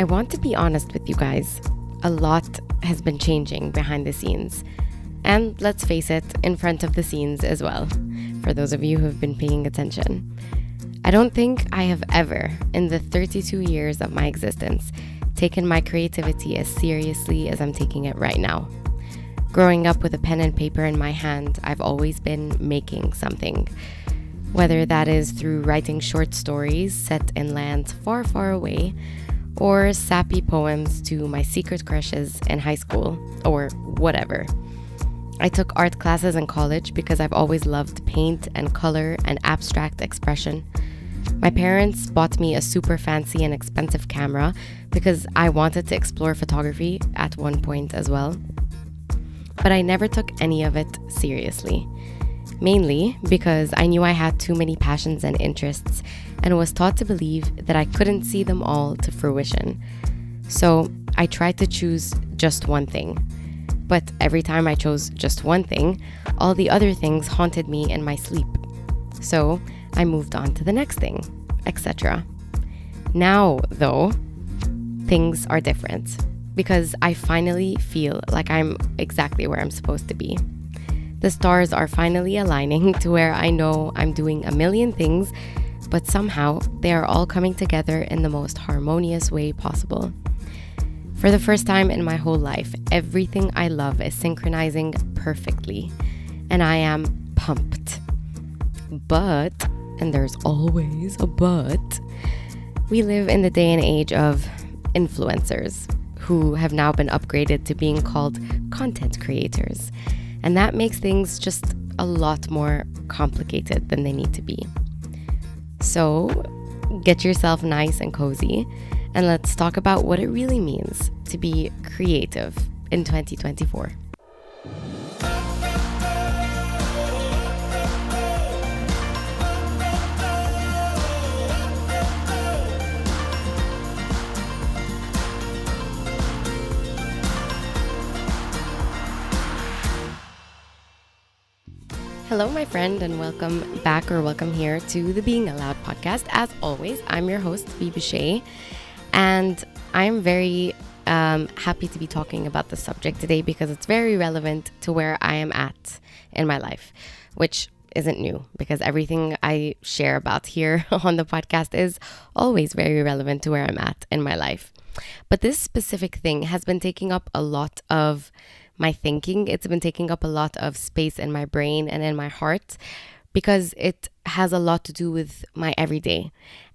I want to be honest with you guys. A lot has been changing behind the scenes. And let's face it, in front of the scenes as well, for those of you who have been paying attention. I don't think I have ever, in the 32 years of my existence, taken my creativity as seriously as I'm taking it right now. Growing up with a pen and paper in my hand, I've always been making something. Whether that is through writing short stories set in lands far, far away, or sappy poems to my secret crushes in high school, or whatever. I took art classes in college because I've always loved paint and color and abstract expression. My parents bought me a super fancy and expensive camera because I wanted to explore photography at one point as well. But I never took any of it seriously. Mainly because I knew I had too many passions and interests and was taught to believe that I couldn't see them all to fruition. So I tried to choose just one thing. But every time I chose just one thing, all the other things haunted me in my sleep. So I moved on to the next thing, etc. Now, though, things are different because I finally feel like I'm exactly where I'm supposed to be. The stars are finally aligning to where I know I'm doing a million things, but somehow they are all coming together in the most harmonious way possible. For the first time in my whole life, everything I love is synchronizing perfectly, and I am pumped. But, and there's always a but, we live in the day and age of influencers who have now been upgraded to being called content creators. And that makes things just a lot more complicated than they need to be. So get yourself nice and cozy and let's talk about what it really means to be creative in 2024. Hello, my friend, and welcome back or welcome here to the Being Aloud podcast. As always, I'm your host, Bibishay, and I'm very happy to be talking about the subject today because it's very relevant to where I am at in my life, which isn't new because everything I share about here on the podcast is always very relevant to where I'm at in my life. But this specific thing has been taking up a lot of my thinking. It's been taking up a lot of space in my brain and in my heart because it has a lot to do with my everyday.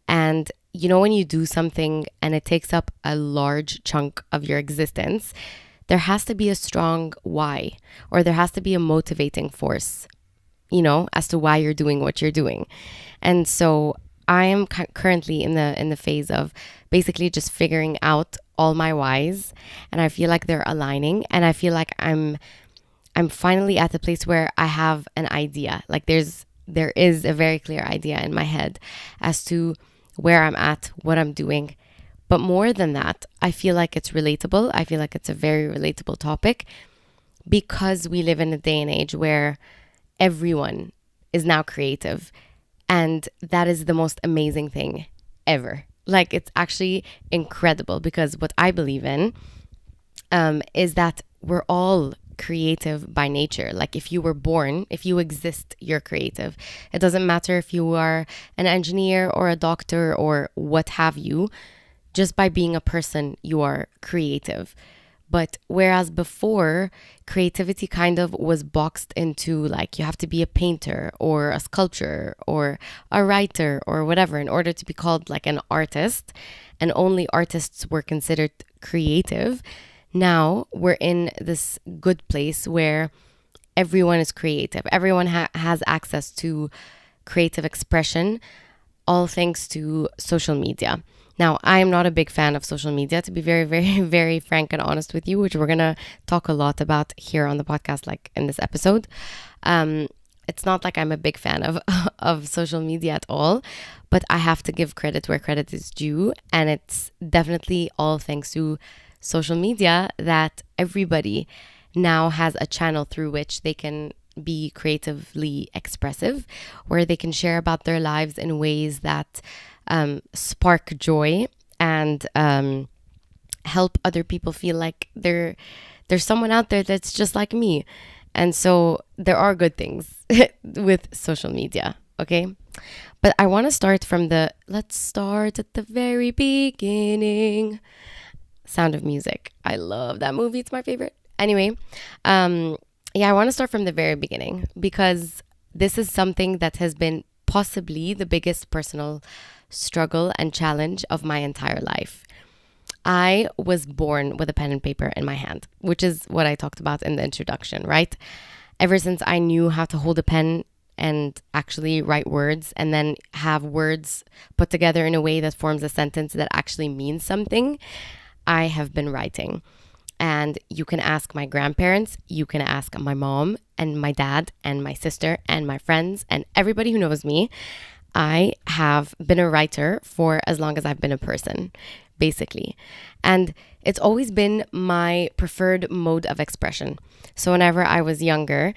And you know, when you do something and it takes up a large chunk of your existence, there has to be a strong why, or there has to be a motivating force, you know, as to why you're doing what you're doing. And so I am currently in the phase of basically just figuring out all my whys, and I feel like they're aligning, and I feel like I'm finally at the place where I have an idea. Like there is a very clear idea in my head as to where I'm at, what I'm doing. But more than that, I feel like it's relatable. I feel like it's a very relatable topic because we live in a day and age where everyone is now creative. And that is the most amazing thing ever. Like, it's actually incredible because what I believe in is that we're all creative by nature. Like, if you were born, if you exist, you're creative. It doesn't matter if you are an engineer or a doctor or what have you. Just by being a person, you are creative. But whereas before, creativity kind of was boxed into like you have to be a painter or a sculptor or a writer or whatever in order to be called like an artist, and only artists were considered creative. Now we're in this good place where everyone is creative. Everyone has access to creative expression, all thanks to social media. Now, I am not a big fan of social media, to be very, very, very frank and honest with you, which we're going to talk a lot about here on the podcast, like in this episode. It's not like I'm a big fan of social media at all, but I have to give credit where credit is due. And it's definitely all thanks to social media that everybody now has a channel through which they can be creatively expressive, where they can share about their lives in ways that spark joy and help other people feel like there's someone out there that's just like me. And so there are good things with social media, okay? But I want to start from let's start at the very beginning. Sound of Music. I love that movie. It's my favorite. Anyway, yeah, I want to start from the very beginning because this is something that has been possibly the biggest personal struggle and challenge of my entire life. I was born with a pen and paper in my hand, which is what I talked about in the introduction, right? Ever since I knew how to hold a pen and actually write words and then have words put together in a way that forms a sentence that actually means something, I have been writing. And you can ask my grandparents, you can ask my mom and my dad and my sister and my friends and everybody who knows me. I have been a writer for as long as I've been a person, basically. And it's always been my preferred mode of expression. So whenever I was younger,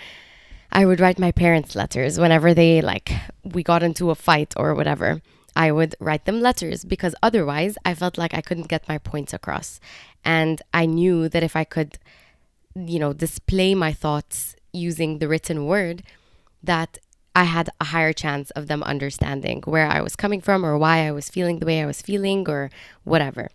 I would write my parents letters whenever we got into a fight or whatever. I would write them letters because otherwise I felt like I couldn't get my points across. And I knew that if I could, display my thoughts using the written word, that I had a higher chance of them understanding where I was coming from or why I was feeling the way I was feeling or whatever.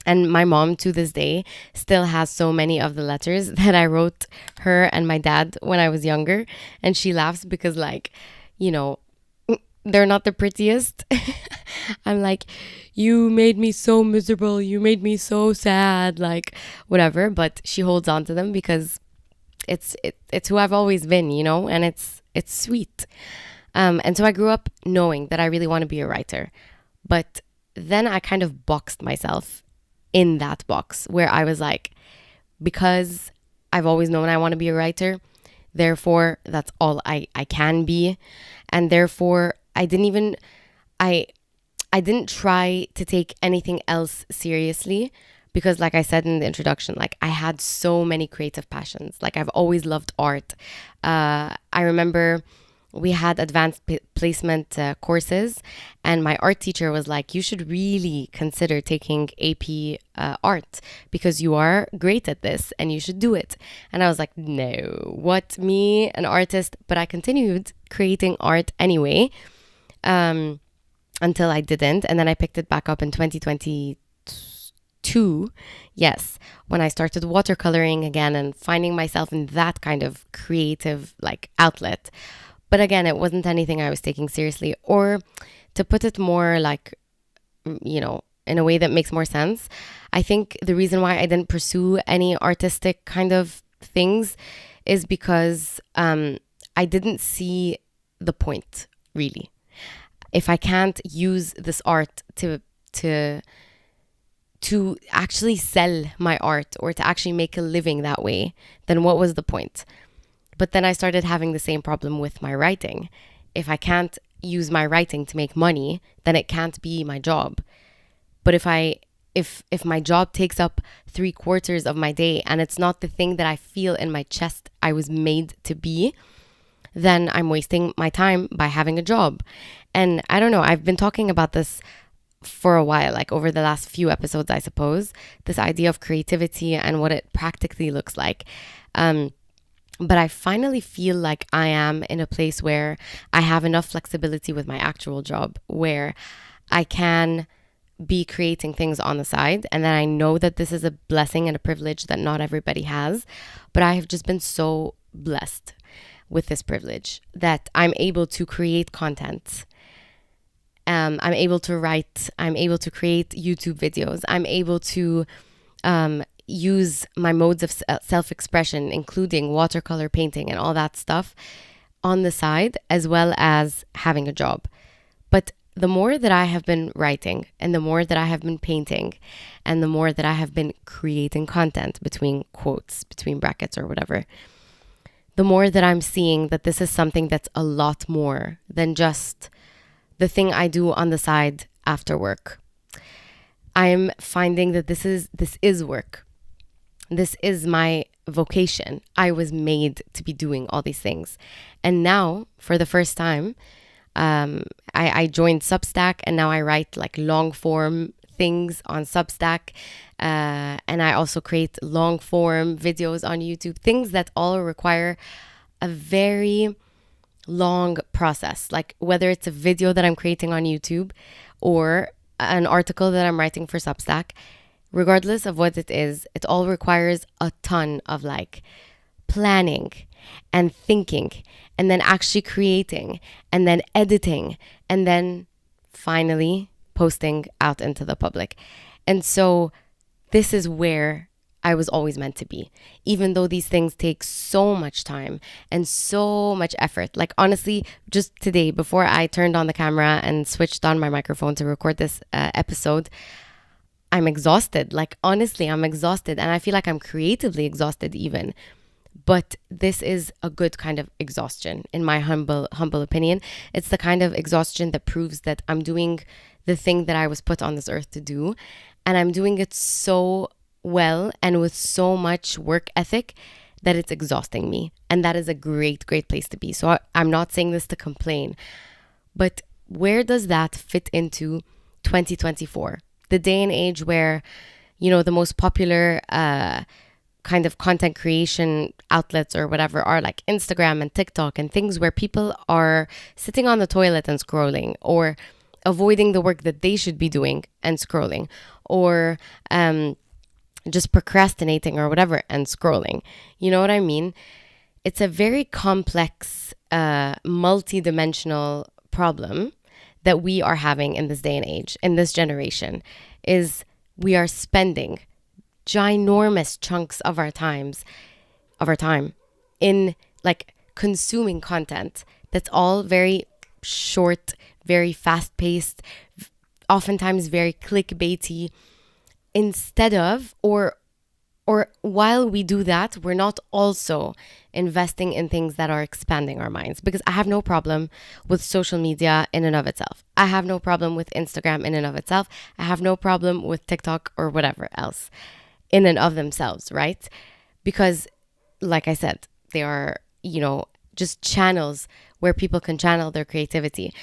And my mom to this day still has so many of the letters that I wrote her and my dad when I was younger. And she laughs because they're not the prettiest. I'm like, you made me so miserable. You made me so sad, like whatever. But she holds on to them because it's who I've always been, and it's sweet. And so I grew up knowing that I really want to be a writer. But then I kind of boxed myself in that box where I was like, because I've always known I want to be a writer, therefore that's all I can be. And therefore I didn't try to take anything else seriously because, like I said in the introduction, like I had so many creative passions. Like I've always loved art. I remember we had advanced placement courses, and my art teacher was like, you should really consider taking AP art because you are great at this and you should do it. And I was like, no, what, me, an artist? But I continued creating art anyway. Until I didn't. And then I picked it back up in 2022. Yes, when I started watercoloring again and finding myself in that kind of creative outlet. But again, it wasn't anything I was taking seriously. Or to put it more in a way that makes more sense, I think the reason why I didn't pursue any artistic kind of things is because I didn't see the point, really. If I can't use this art to actually sell my art or to actually make a living that way, then what was the point? But then I started having the same problem with my writing. If I can't use my writing to make money, then it can't be my job. But if my job takes up 3/4 of my day and it's not the thing that I feel in my chest I was made to be, then I'm wasting my time by having a job. And I don't know, I've been talking about this for a while, like over the last few episodes, I suppose, this idea of creativity and what it practically looks like. But I finally feel like I am in a place where I have enough flexibility with my actual job where I can be creating things on the side. And then I know that this is a blessing and a privilege that not everybody has. But I have just been so blessed with this privilege that I'm able to create content. I'm able to write. I'm able to create YouTube videos. I'm able to use my modes of self-expression, including watercolor painting and all that stuff on the side, as well as having a job. But the more that I have been writing and the more that I have been painting and the more that I have been creating content between quotes, between brackets or whatever, the more that I'm seeing that this is something that's a lot more than just the thing I do on the side after work. I'm finding that this is work. This is my vocation. I was made to be doing all these things. And now, for the first time, I joined Substack and now I write like long form things on Substack. And I also create long form videos on YouTube, things that all require a very long process. Like whether it's a video that I'm creating on YouTube or an article that I'm writing for Substack, regardless of what it is, it all requires a ton of like planning and thinking and then actually creating and then editing and then finally posting out into the public. And so this is where I was always meant to be, even though these things take so much time and so much effort. Like honestly, just today, before I turned on the camera and switched on my microphone to record this episode, I'm exhausted. Like honestly, I'm exhausted, and I feel like I'm creatively exhausted even. But this is a good kind of exhaustion, in my humble opinion. It's the kind of exhaustion that proves that I'm doing the thing that I was put on this earth to do, and I'm doing it so well and with so much work ethic that it's exhausting me. And that is a great place to be. So I'm not saying this to complain, but where does that fit into 2024? The day and age where, you know, the most popular kind of content creation outlets or whatever are like Instagram and TikTok and things where people are sitting on the toilet and scrolling, or avoiding the work that they should be doing and scrolling, or just procrastinating or whatever and scrolling. You know what I mean? It's a very complex, multi-dimensional problem that we are having in this day and age, in this generation, is we are spending ginormous chunks of our time in like consuming content that's all very short, very fast-paced, oftentimes very clickbaity, instead of or while we do that, we're not also investing in things that are expanding our minds. Because I have no problem with social media in and of itself. I have no problem with Instagram in and of itself. I have no problem with TikTok or whatever else in and of themselves, right? Because like I said, they are, you know, just channels where people can channel their creativity.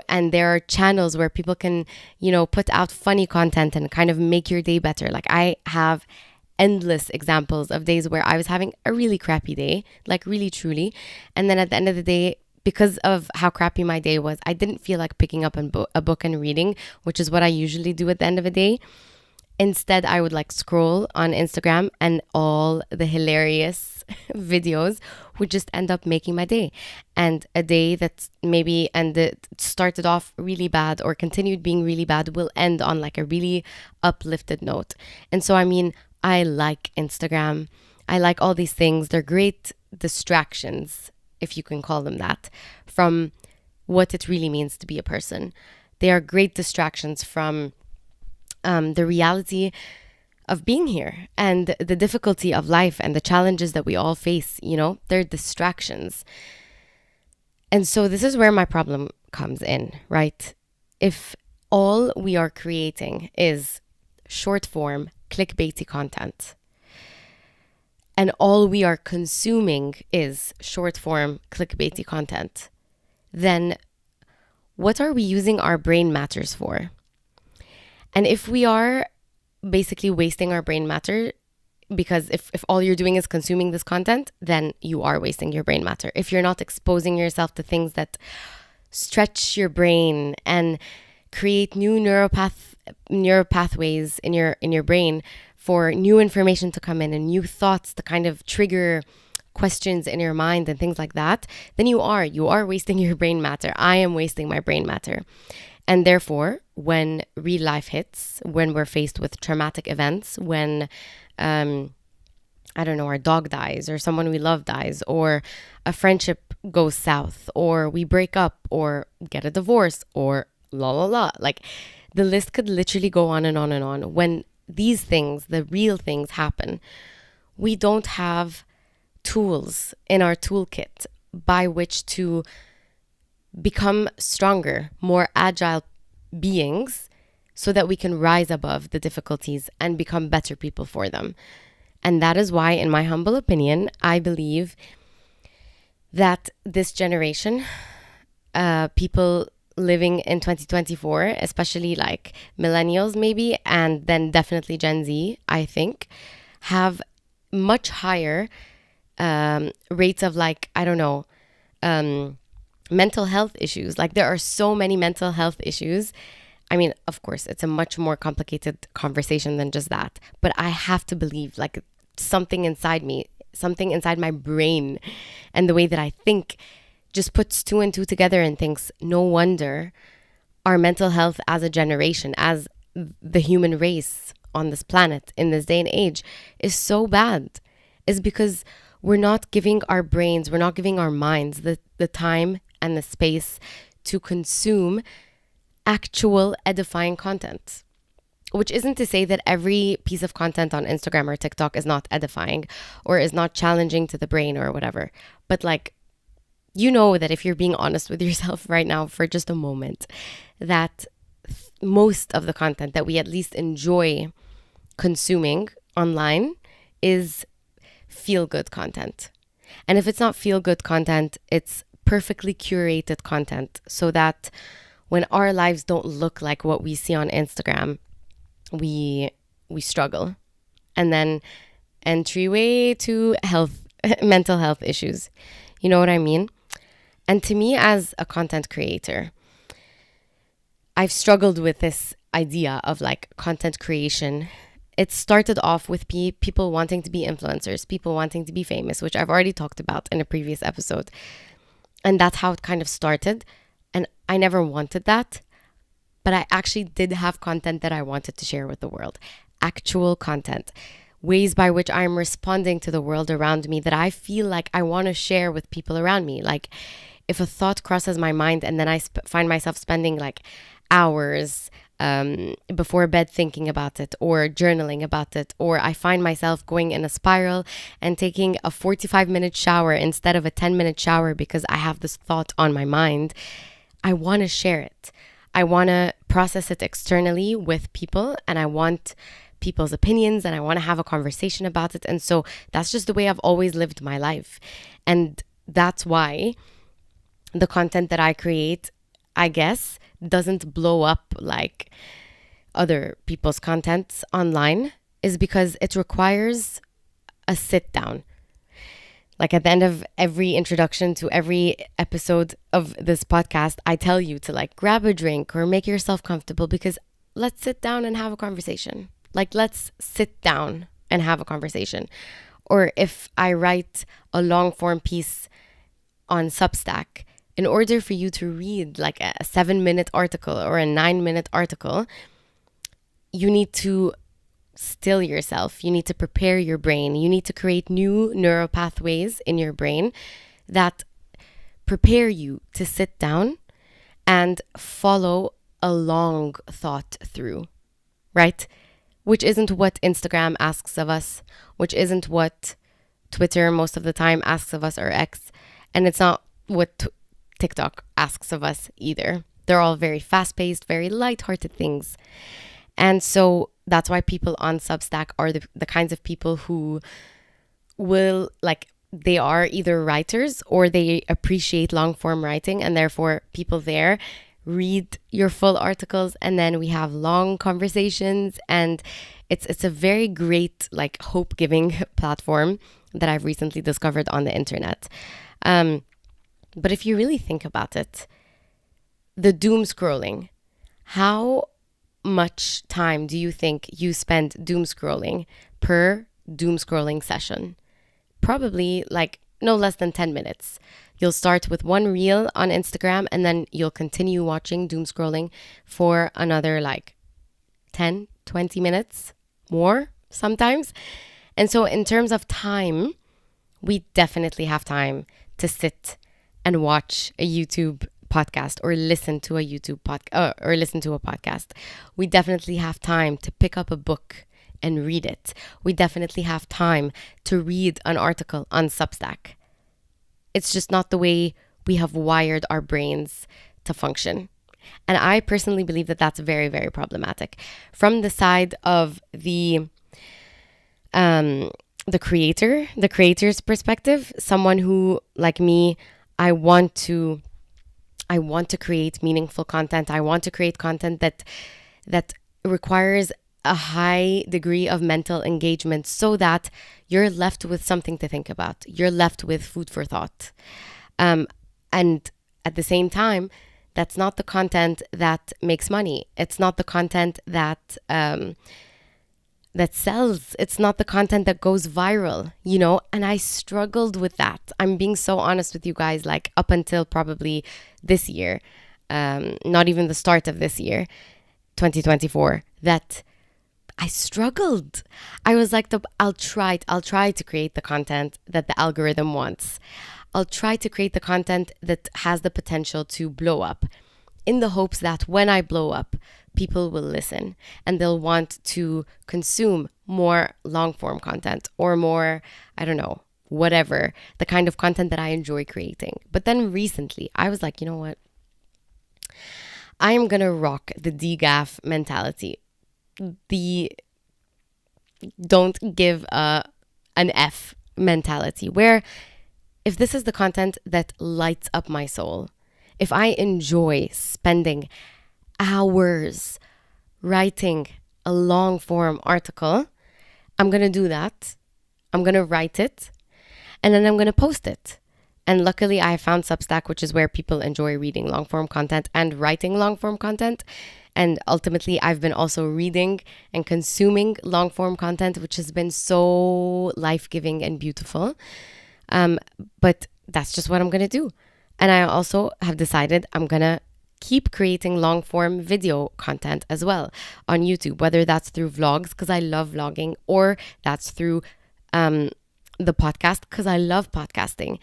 And there are channels where people can, you know, put out funny content and kind of make your day better. Like I have endless examples of days where I was having a really crappy day, like really truly. And then at the end of the day, because of how crappy my day was, I didn't feel like picking up a book and reading, which is what I usually do at the end of a day. Instead, I would like scroll on Instagram, and all the hilarious videos would just end up making my day. And a day that's maybe it started off really bad or continued being really bad will end on like a really uplifted note. And so, I mean, I like Instagram. I like all these things. They're great distractions, if you can call them that, from what it really means to be a person. They are great distractions from the reality of being here and the difficulty of life and the challenges that we all face. You know, they're distractions. And so this is where my problem comes in, right? If all we are creating is short form, clickbaity content, and all we are consuming is short form, clickbaity content, then what are we using our brain matters for? And if we are basically wasting our brain matter, because if all you're doing is consuming this content, then you are wasting your brain matter. If you're not exposing yourself to things that stretch your brain and create new neural pathways in your brain for new information to come in and new thoughts to kind of trigger questions in your mind and things like that, then you are wasting your brain matter. I am wasting my brain matter. And therefore, when real life hits, when we're faced with traumatic events, when, I don't know, our dog dies or someone we love dies, or a friendship goes south, or we break up or get a divorce, or like the list could literally go on and on and on. When these things, the real things happen, we don't have tools in our toolkit by which to become stronger, more agile beings so that we can rise above the difficulties and become better people for them. And that is why, in my humble opinion, I believe that this generation, people living in 2024, especially like millennials maybe, and then definitely Gen Z, I think, have much higher rates of like, I don't know, mental health issues. Like there are so many mental health issues. I mean, of course, it's a much more complicated conversation than just that. But I have to believe like something inside me, something inside my brain and the way that I think just puts two and two together and thinks, no wonder our mental health as a generation, as the human race on this planet in this day and age is so bad, is because we're not giving our brains, we're not giving our minds the time and the space to consume actual edifying content. Which isn't to say that every piece of content on Instagram or TikTok is not edifying or is not challenging to the brain or whatever. But like, you know that if you're being honest with yourself right now for just a moment, that most of the content that we at least enjoy consuming online is feel good content. And if it's not feel good content, it's perfectly curated content so that when our lives don't look like what we see on Instagram, we struggle. And then entryway to health, mental health issues. You know what I mean? And to me, as a content creator, I've struggled with this idea of like content creation. It started off with people wanting to be influencers, people wanting to be famous, which I've already talked about in a previous episode. And that's how it kind of started. And I never wanted that. But I actually did have content that I wanted to share with the world. Actual content. Ways by which I'm responding to the world around me that I feel like I want to share with people around me. Like if a thought crosses my mind and then I find myself spending like hours before bed thinking about it or journaling about it, or I find myself going in a spiral and taking a 45-minute shower instead of a 10-minute shower because I have this thought on my mind, I want to share it. I want to process it externally with people, and I want people's opinions, and I want to have a conversation about it. And so that's just the way I've always lived my life. And that's why the content that I create, I guess, doesn't blow up like other people's contents online, is because it requires a sit down. Like at the end of every introduction to every episode of this podcast, I tell you to like grab a drink or make yourself comfortable because let's sit down and have a conversation. Like let's sit down and have a conversation. Or if I write a long form piece on Substack, in order for you to read like a 7-minute article or a 9-minute article, you need to still yourself. You need to prepare your brain. You need to create new neural pathways in your brain that prepare you to sit down and follow a long thought through, right? Which isn't what Instagram asks of us, which isn't what Twitter most of the time asks of us, or X, and it's not what TikTok asks of us either. They're all very fast-paced, very light-hearted things. And so that's why people on Substack are the kinds of people who will, like, they are either writers or they appreciate long-form writing, and therefore people there read your full articles, and then we have long conversations, and it's a very great, like, hope-giving platform that I've recently discovered on the internet. But if you really think about it, the doom scrolling, how much time do you think you spend doom scrolling per doom scrolling session? Probably like no less than 10 minutes. You'll start with one reel on Instagram and then you'll continue watching doom scrolling for another like 10, 20 minutes more sometimes. And so in terms of time, we definitely have time to sit and watch a YouTube podcast or listen to a YouTube podcast or listen to a podcast. We definitely have time to pick up a book and read it. We definitely have time to read an article on Substack. It's just not the way we have wired our brains to function. And I personally believe that that's very, very problematic. From the side of the creator's perspective, someone who, like me, I want to I want to create meaningful content. I want to create content that requires a high degree of mental engagement so that you're left with something to think about. You're left with food for thought. And at the same time, that's not the content that makes money. It's not the content that that sells. It's not the content that goes viral, you know? And I struggled with that. I'm being so honest with you guys, like up until probably this year, not even the start of this year, 2024, that I struggled. I was like, I'll try to create the content that the algorithm wants. I'll try to create the content that has the potential to blow up, in the hopes that when I blow up, people will listen and they'll want to consume more long form content or more, I don't know, whatever, the kind of content that I enjoy creating. But then recently, I was like, you know what? I am going to rock the DGAF mentality. The don't give an F mentality, where if this is the content that lights up my soul, if I enjoy spending hours writing a long form article, I'm going to do that. I'm going to write it and then I'm going to post it. And luckily I found Substack, which is where people enjoy reading long form content and writing long form content. And ultimately I've been also reading and consuming long form content, which has been so life-giving and beautiful. But that's just what I'm going to do. And I also have decided I'm going to keep creating long form video content as well on YouTube, whether that's through vlogs, because I love vlogging, or that's through the podcast, because I love podcasting,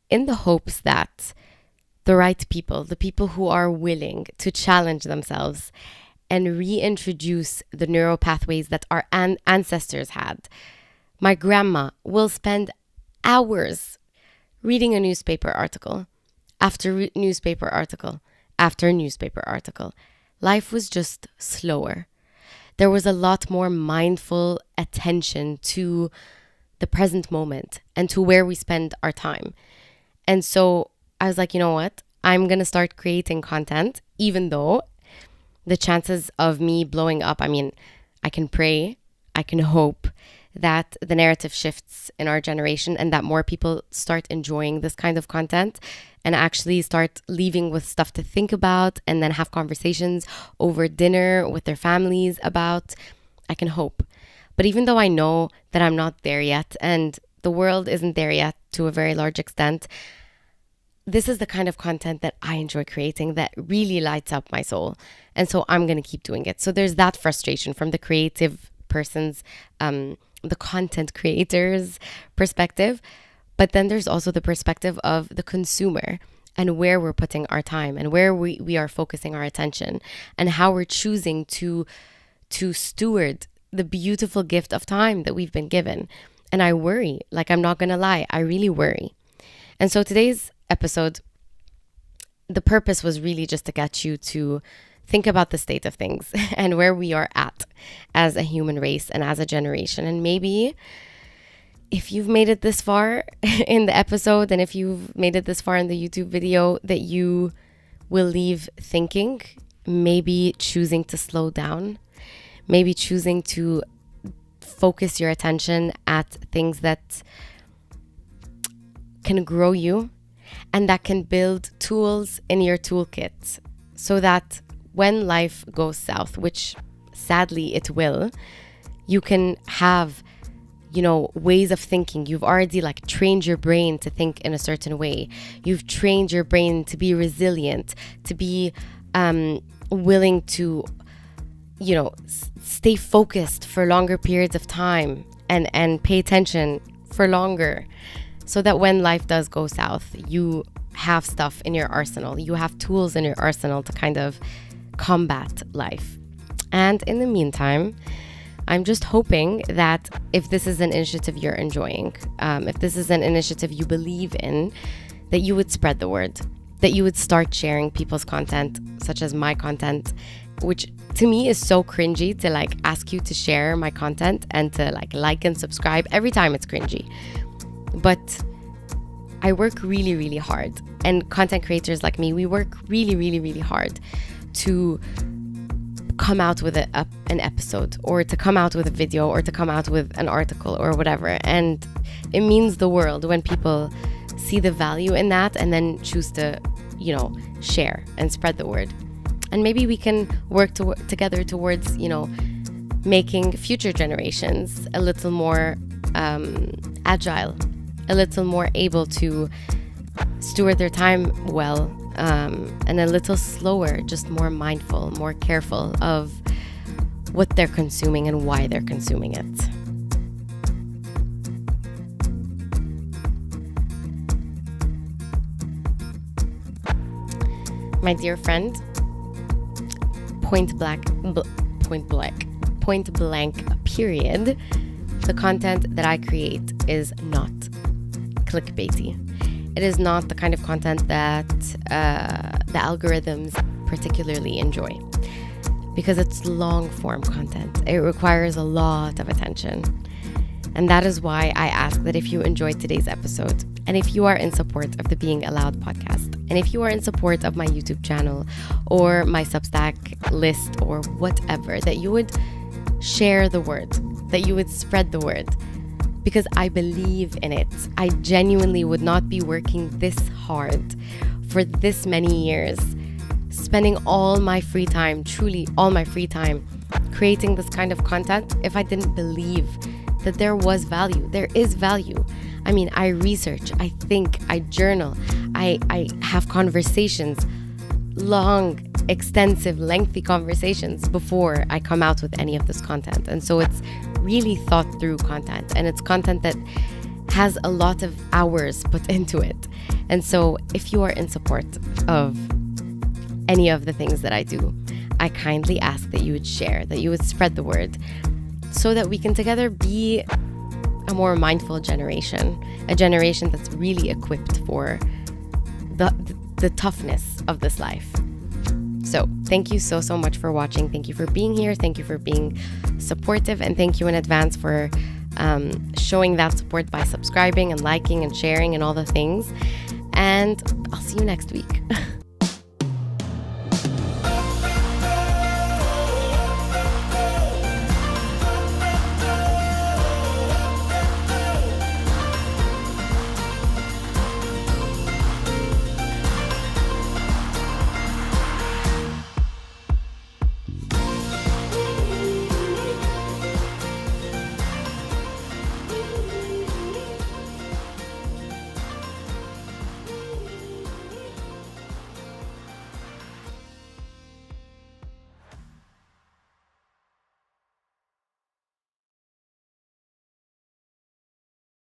in the hopes that the right people, the people who are willing to challenge themselves and reintroduce the neural pathways that our ancestors had. My grandma will spend hours reading a newspaper article after newspaper article after newspaper article. Life was just slower. There was a lot more mindful attention to the present moment and to where we spend our time. And so I was like, you know what? I'm going to start creating content, even though the chances of me blowing up, I mean, I can pray, I can hope that the narrative shifts in our generation and that more people start enjoying this kind of content and actually start leaving with stuff to think about and then have conversations over dinner with their families about. I can hope. But even though I know that I'm not there yet and the world isn't there yet to a very large extent, this is the kind of content that I enjoy creating that really lights up my soul. And so I'm going to keep doing it. So there's that frustration from the creative person's, the content creator's perspective. But then there's also the perspective of the consumer and where we're putting our time and where we are focusing our attention and how we're choosing to steward the beautiful gift of time that we've been given. And I worry, like, I'm not going to lie, I really worry. And so today's episode, the purpose was really just to get you to think about the state of things and where we are at as a human race and as a generation. And maybe if you've made it this far in the episode and if you've made it this far in the YouTube video, that you will leave thinking, maybe choosing to slow down, maybe choosing to focus your attention at things that can grow you and that can build tools in your toolkit so that when life goes south, which sadly it will, you can have, you know, ways of thinking. You've already like trained your brain to think in a certain way. You've trained your brain to be resilient, to be willing to, you know, stay focused for longer periods of time and pay attention for longer, so that when life does go south, you have stuff in your arsenal. You have tools in your arsenal to kind of combat life. And in the meantime, I'm just hoping that if this is an initiative you're enjoying, if this is an initiative you believe in, that you would spread the word, that you would start sharing people's content, such as my content, which to me is so cringy to like ask you to share my content and to like and subscribe. Every time it's cringy. But I work really, really hard. And content creators like me, we work really, really, really hard to come out with an episode, or to come out with a video, or to come out with an article or whatever. And it means the world when people see the value in that and then choose to, share and spread the word. And maybe we can work together towards, making future generations a little more agile, a little more able to steward their time well, and a little slower, just more mindful, more careful of what they're consuming and why they're consuming it. My dear friend, point blank, period, the content that I create is not clickbaity. It is not the kind of content that the algorithms particularly enjoy, because it's long form content. It requires a lot of attention. And that is why I ask that if you enjoyed today's episode, and if you are in support of the Being Allowed podcast, and if you are in support of my YouTube channel or my Substack list or whatever, that you would share the word, that you would spread the word, because I believe in it. I genuinely would not be working this hard for this many years, spending all my free time, truly all my free time, creating this kind of content if I didn't believe that there was value. There is value. I mean, I research, I think, I journal, I have conversations, long, extensive, lengthy conversations before I come out with any of this content. And so it's really thought through content, and it's content that has a lot of hours put into it. And so if you are in support of any of the things that I do, I kindly ask that you would share, that you would spread the word, so that we can together be a more mindful generation, a generation that's really equipped for the toughness of this life. So thank you so much for watching. Thank you for being here. Thank you for being supportive. And thank you in advance for showing that support by subscribing and liking and sharing and all the things. And I'll see you next week.